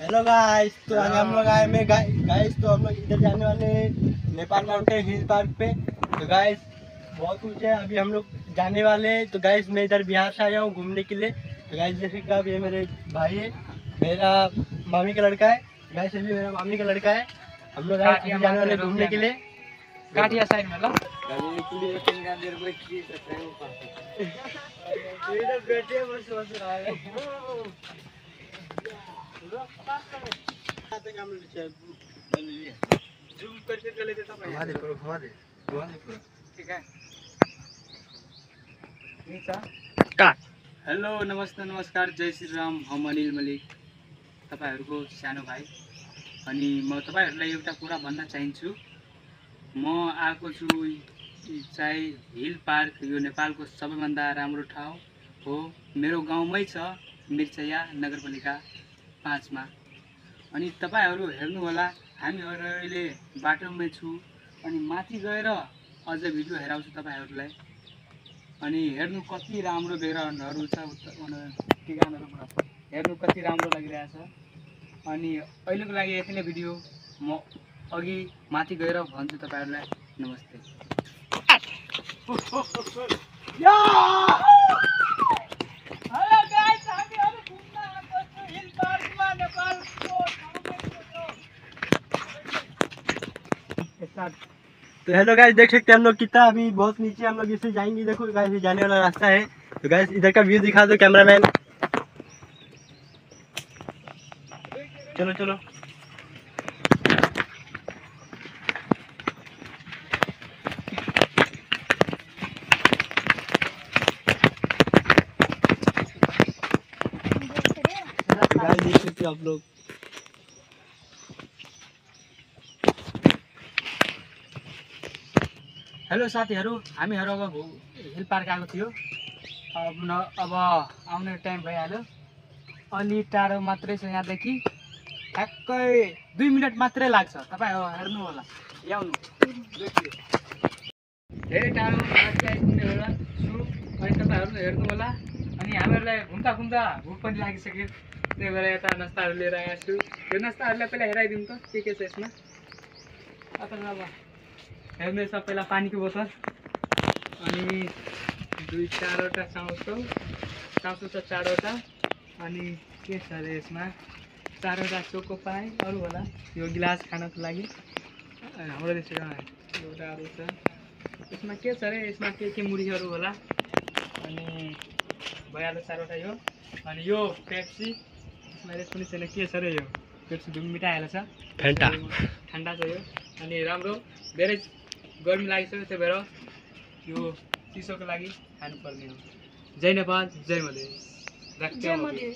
Hello guys, तो आज हम लोग आए में गाइस तो हम लोग इधर जाने वाले हैं Nepal mountain hill park pay. तो गाइस बहुत ऊंचे है, अभी हम लोग जाने वाले हैं। तो गाइस मैं इधर बिहार से आया हूँ घूमने के लिए। तो गाइस जैसे कि अब ये मेरे भाई है, मेरा मामी का लड़का है। गाइस अभी मेरा मामी का लड़का है। हम लोग जाने वाले घूमने के लिए। गाठिया साइड में लो घुमा दे पूरा। ठीक है। हेलो नमस्ते नमस्कार, जय श्री राम। हम अनिल मलिक, तपाईहरुको सानो भाइ। अनि म तपाईहरुलाई एउटा कुरा भन्न चाहन्छु। म आएको छु चाहिँ हिल पार्क, यो नेपालको सबैभन्दा राम्रो ठाउँ हो। मेरो गाउँमै छ, मिर्चया नगरपालिका 5 मा। अनि तपाईहरु हेर्नु होला, हामीहरु अहिले बाटोमै छु। अनि माथि गएर अझ भिडियो हेराउँछु तपाईहरुलाई। अनि हेर्नु कति राम्रो ब्याकग्राउन्डहरु छ, ठिगानहरु हेर्नु कति राम्रो लागिरहेछ। अनि अहिलेको लागि यति नै भिडियो। म अघि माथि गएर भन्छु तपाईहरुलाई। नमस्ते। हेलो गाइस, हामीहरु घुम्न आएको छु हिल पार्कमा, नेपालको। तो हेलो गाइस, देख सकते हैं हम लोग कितना अभी बहुत नीचे हम लोग इससे जाएंगे। देखो गाइस ये जाने वाला रास्ता है। तो गाइस इधर का व्यू दिखा दो कैमरामैन। चलो चलो। गाइस देख सकते हो आप लोग। हेलो साथीहरु, हामीहरु अब हिल पार्क आएको थियो। अब आउने टाइम भइहाल्यो। अलि टाढो मात्रै छ यहाँदेखि, ठ्याक्कै 2 मिनेट मात्रै लाग्छ। तपाईहरु हेर्नु होला, याउनु धेरै टाढो माथि आइपुग्ने बेला छु। अनि तपाईहरु हेर्नु होला। अनि हामीहरुलाई घुम्दा घुम्दा भोक पनि लागिसक्यो, त्यही भएर यता नास्ताहरु लिएर आएको छु। यो नास्ताहरुलाई पहिला हेराइदिउँ त के छ यसमा। अब हेर्नु छ पहिला पानीको बोतल, अनि 2-4वटा चाउचो छ 4वटा। अनि के छ अरे यसमा 4वटा चोको पाई अरू होला, यो गिलास खानको लागि। हाम्रो देशमा एउटा अरू छ, यसमा के छ अरे, यसमा के मुरीहरू होला। अनि भइहाल्यो 4वटा यो। अनि यो पेप्सी, यसमा रेट पनि छैन। के छ अरे यो पेप्सी, धुम मिठाइहाल्छ, फेन्टा ठन्डा छ यो। अनि राम्रो धेरै गर्मी लागिसक्यो, त्यही भएर यो चिसोको लागि खानुपर्ने हो। जय नेपाल, जय मधेस। जय मधेस।